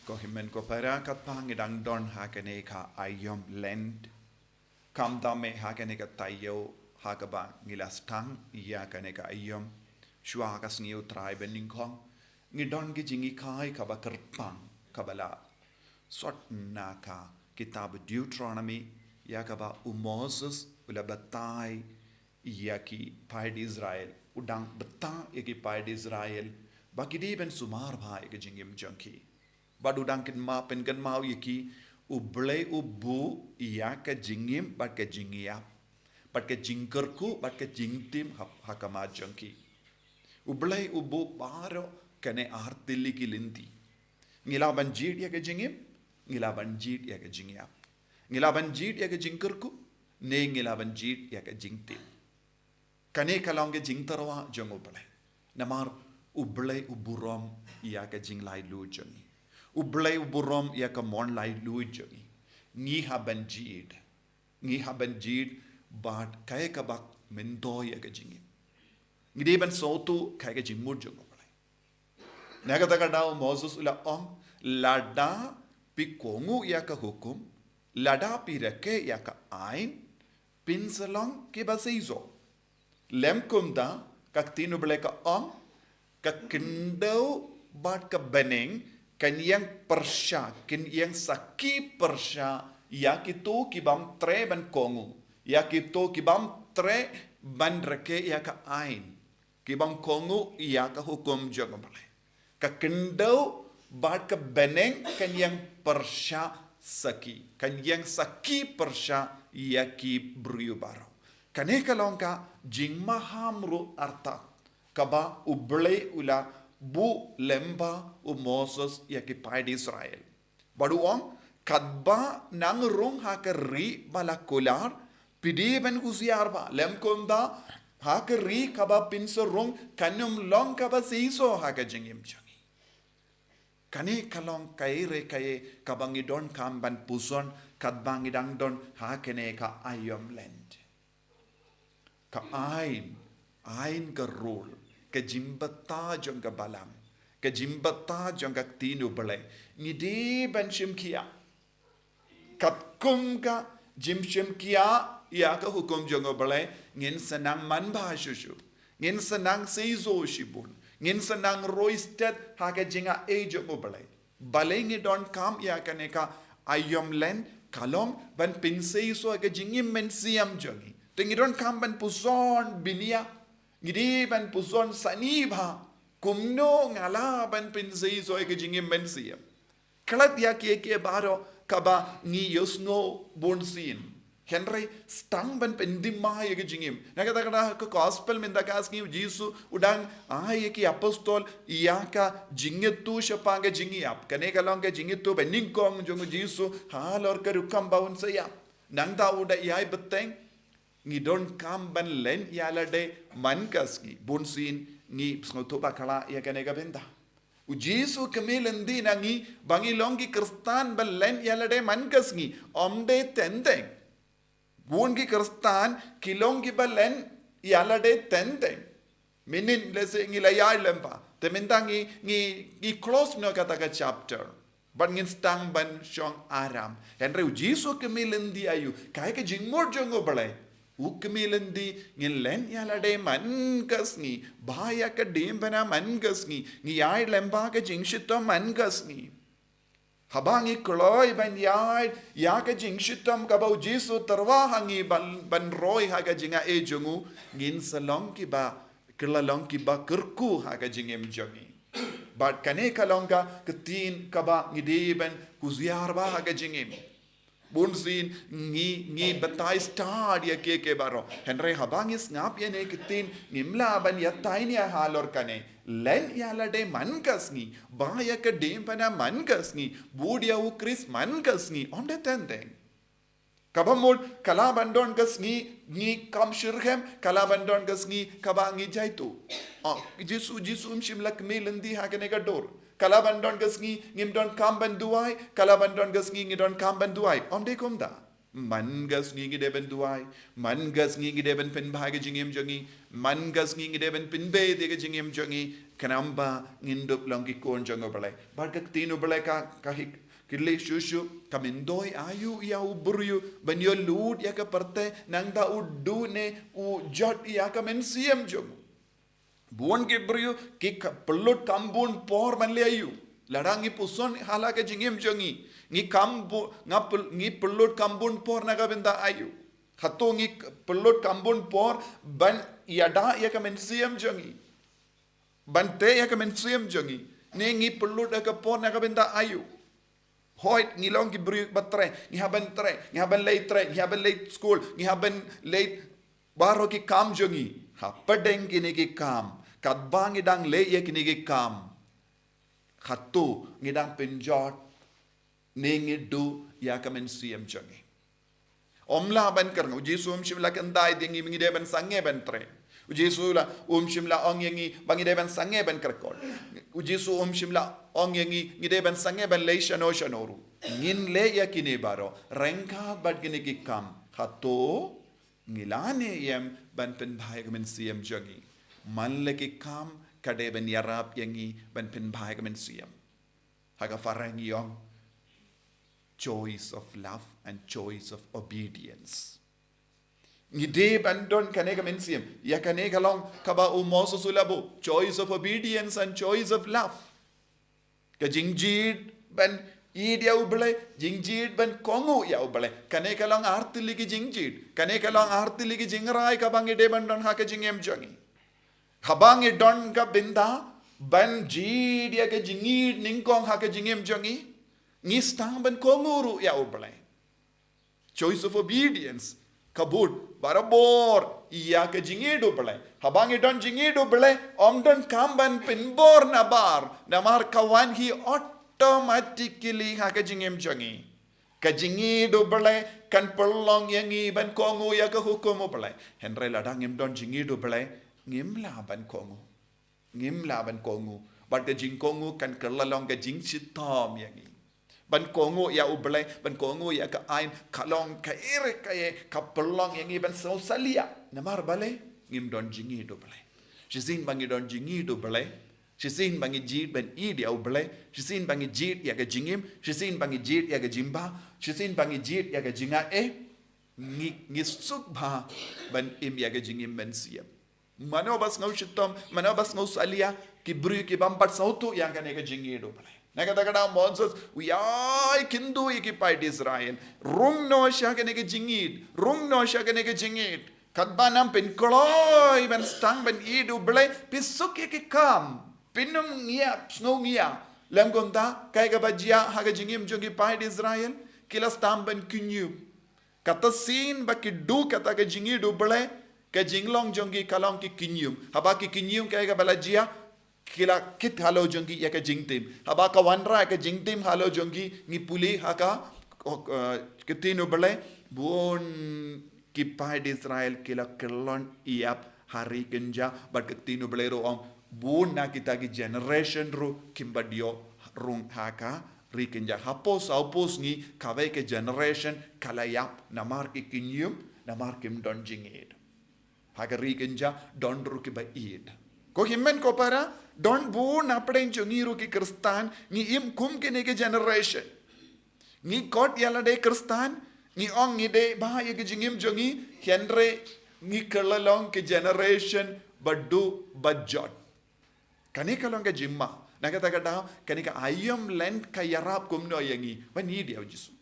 Ko himen ko para katang idang don hakane ka ayom lend. Kam dame hakane ka tayo hakaba ngilastang iya kane ka ayom. Shua ka sniu tribe ningkong. Ngidon ki jingi kai kaba kerpang kabala. Sot naka kitab Deuteronomy yakaba Moses ula batai yaki paid Israel udang betang yaki paid Israel bagi di ben sumar bhai ke jingim jangki bad udang kin ma pen kan mau yaki ublei ubu yaka jingim bad ke jingia bad ke jingkerku bad ke jingtim hakama jangki ublei ubu baro kane artilli ki linti ngilaban jid yaka jingim ngilaban jid yaka jingia ngilaban jid yaka jingkerku ne ngilaban jid yaka jingtim kane kalonge jingtarwa jongo bale namar ublei uburom yaka jinglai lu jongi ublei uburom yaka mon lai lu jongi ngi haban jid bad kaya kabak mendo yaka jingi ngide ban sotu kaya jingmur jongo bale naga taka daw Moses ula lada pi kongu yaka hukum lada pi reke yaka ain pinsalong ke baseizo lemkum da kak tinu bele ka ka Khyndew bat ka Bneng kan Ieng Pyrshah kan Ieng Sakhi Pyrshah ya kitu kibam tre ban kongu ya kitu kibam tre ban reke ya ka ain kibam kongu ya ka hukum jaga bale ka Khyndew bat ka Bneng kan Ieng Pyrshah Sakhi kan Ieng Sakhi Pyrshah ya ki briu baro kane kalongka jing mahamru arta kaba ublei ula bu lemba Moses yaki paid Israel baduang kadba nang rung hakari balakular pidi ben kusiar ba lemkom da hakari kaba pinso rung kanum long kaba seiso haka jingim jangi kane kalong kaire kaye kabangi don kamban puson kadbangi dang don hakene ka ayom land ka ain ka rule ka jimbata jong ka balam ka jimbata jong ka tinu bale ngide ban shimkia kat kum ka jim shimkia ya ka hukum jong bale ngin senang man ba shushu ngin senang seizo shibun ngin senang roisted ha ka jinga e jong bale bale ngi don kam ya ka ne ka ayom len kalong ban pin seizo ka jingim men siam jongi Tengiron kamban puson binia, ngidi ban puson saniba, kumno ngala ban pinsei so eke jingim mensia. Kalat ya ke baro kaba ngi yosno bonsin. Henry Sdang ban pendima eke jingim. Nakata ka gospel mendakas ngi Jisu udang eke apostol iaka jingetu shapanga jingiap. Kane kalong ka jingetu beningkong jongo Jisu halor ka rukam baun saya. Nangda uda iai beteng ngidon kamban len yalade mankas ngi bunsin ngi psnoto bakala ya kanega benda ujisu kemilendi nangi bangi longi kristan bal len yalade mankas ngi omde tendeng bungi kristan kilongi bal len yalade tendeng minin lese ngi layai lempa temendangi ngi close no kata chapter but ngin stang ban shong aram henry ujisu kemilendi ayu kai ke jingmor jongo bale ukmilendi ngin len yalade mankas ngi bhaya ka dembana mankas ngi yai lemba ka jingshito mankas ngi habangi kloy ban yai ya ka jingshitom ka bau Jisu tarwa hangi ban roy ha ka jinga e jongu ngin salong ki ba kirlalong ki ba kirku ha ka jingem jongi but kane kalonga ketin ka ba ngideben kuziar ba ha ka jingem bunsin ngi batai stad ya ke baro henry habangis ngap ye ne kitin nimla ban ya tainia halor kane len yalade mankas ngi baya ka dempana mankas ngi budia u Chris mankas ngi onde tendeng kabamul kalabandon gas ngi kam shirhem kalabandon gas ngi kabangi jaitu Jisu shimlak melandi hakane ka dor kalabandon gas ngim don kamban duai kalabandon gas ngi don kamban duai omde komda man gas ngi deben duai man gas ngi deben pen bhage jingem jongi man gas ngi deben pin be de jingem jongi kanamba ngindup lang kikon jango balay. Barkak tinu balay kahik kili shushu kamindoy ayu ya uburyu banyo lud ya ka parte nang da udu ne u jot ya ka mensiam jom. Buon ke beryu ki pelut kambun por man le ayu. Larangi puson hala ka jingim jongi. Ngi kambu ngi pelut kambun por naga benda ayu. Hato ngi pelut kambun por ban yada ya ka mensiam jongi. Bante ya ka mensiam jongi. Ne ngi pelut ka por naga benda ayu. Hoyt ngi long ki beryu batre, ngi haban late school, ngi haban late baro ki kam jongi. Padeng kini ki kam. Kadbang ngidang leye kini ki kam. Khatu ngidang penjot. Ningidu ya kamen siyam jongi. Omla ban karng. Jisu shimla kandai dingi mingide ban sange ban tre. Jisu la shimla ong yengi bangide ban sange ban karkol. Jisu shimla ong yengi ngide ban sange ban lei shanoru. Ngin leye kini baro. Rengka bad kini ki kam. Khatu ngilane yem ban pen bhai kamen siyam jongi. Man leki kam kade ben yarap yangi ben pen bhai kamen siyam. Haga farang yong choice of love and choice of obedience. Ngide ban don kane kamen siyam. Ya kane kalong kaba umoso sulabo. Choice of obedience and choice of love. Ka jingjid ban id ya ubale, jingjid ban kongu ya ubale. Kane kalong arti ligi jingjid. Kane kalong arti ligi jingrai kabangi de ban don haka jingem jongi. Habangi don ka binda ban jid ya ka jingid ningkong haka jingem jongi. Ngistang ban konguru ya ubale. Choice of obedience. Kabut barabor ya ka jingid ubale. Habangi don jingid ubale om don kamban pinbor nabar. Namar kawan hi automatically haka jingem jongi. Ka jingid ubale kan perlong yangi ban kongu ya ka hukum ubale. Henry ladang im don jingid ubale. Ngim laban kongu. But the jing kongu kan kerlalong ka jing sitom yangi. Ban kongu ya ublay, ban kongu ya ka ain kalong ka ere kaye ka perlong yangi ban so salia. Namar balay ngim don jingi do balay. Shisin bangi don jingi do balay. Shisin bangi jid ban id ya ublay. Shisin bangi jid ya ka jingim. Shisin bangi jid ya ka jimba. Shisin bangi jid ya ka jinga ngisuk ban im ya ka jingim ban siyam. Manobas ngau shitom, manobas ngau salia, ki bru ki bampat sautu yang kan eka jingi do balai. Nakata Moses, uyai Khyndew ki pait Israel. Rung no sha kan eka jingid, rung no sha kan eka jingid. Kadbanam pen koloi ban stang ban idu balai, pisuk ki kam, pinum ngia, snow ngia. Lem konta kai ka bajia haga jingim jongi pait Israel, kila stam ban Khyndew. Kata sin ba ki du kata ka jingi do balai. Ka jinglong jongi kalong ki Khyndew. Haba ki Khyndew kaya ka balajia kila kit halo jongi ya ka jingtim. Haba ka wanra ka jingtim halo jongi ngipuli haka ketinu balai buon ki pait Israel kila kelon iap hari kenja bar ketinu balai ro om buon na kita ki generation ro kimbadio rung haka ri kenja hapos ngi kawai ke generation kalayap namar ki Khyndew namar kim don jingid. Haga rigenja don ruki ba id. Ko himmen ko para don bu na pren jongi ruki kristan ni im kum ke nege generation. Ni kot yala de kristan ni ong ni de ba ye ke jingim jongi henre ni kerlalong ke generation badu bajot. Kani kalong ke jimma. Nakata kada kani ka ayam land ka yarap kum no yangi. Ba ni dia Jisu.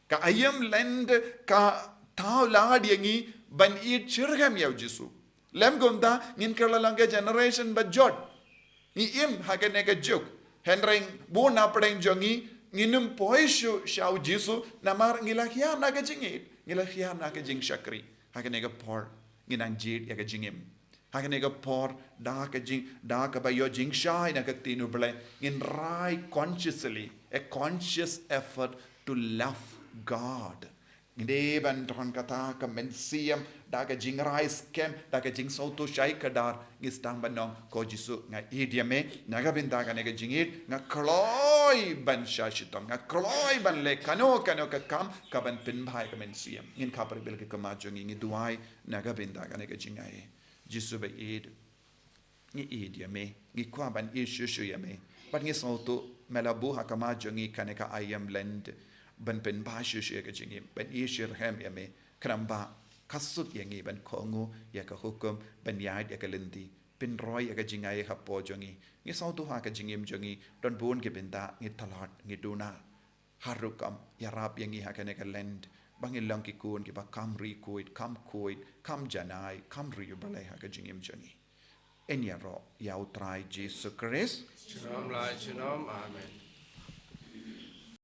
Ka ayam land ka tau lad yangi ban eat chirgam yaw Jisu. Lem gunda ngin kerlalanga generation bajot. Ni im haganega juk. Henring bu na pring jongi nginum poishu shaw Jisu namar ngilahya naga jingit. Ngilahya naga jing shakri. Haganega por nginang jid yaga jingim. Haganega por da ka bayo jing shai naga tinu bale. Ngin rai consciously a conscious effort to love God. Ngide ban ton kata ka mensiam da ka jing rais kem da ka jing sauto shai kadar ngistang banong ko Jisu nga idiame naga binda ka nega jingit nga kloi ban shashitong nga kloi ban le kano ka kam ka ban pin bhai ka mensiam ngin kapar bil ka majong ngi duai naga binda ka nega jingai Jisu ba id ngi idia me ngi kwa ban ishu ya me but ngi sautu melabu hakama jongi kaneka ayam land ban pen ba shu ka jingi ban ishir hem ya me kramba kasut yangi ban kongu ya ka hukum ban yad ya ka lindi pin roy ya ka jingai ha po jongi ngi sautu ha ka jingim jongi don bun ke benda ngi talat ngi duna harukam ya rap yangi ha kaneka land bangil lang ki kun ki ba kam ri kuit kam janai kam ri balai ha ka jingim jongi en ya ro ya utrai Jisu Christ Shalom lai shalom amen.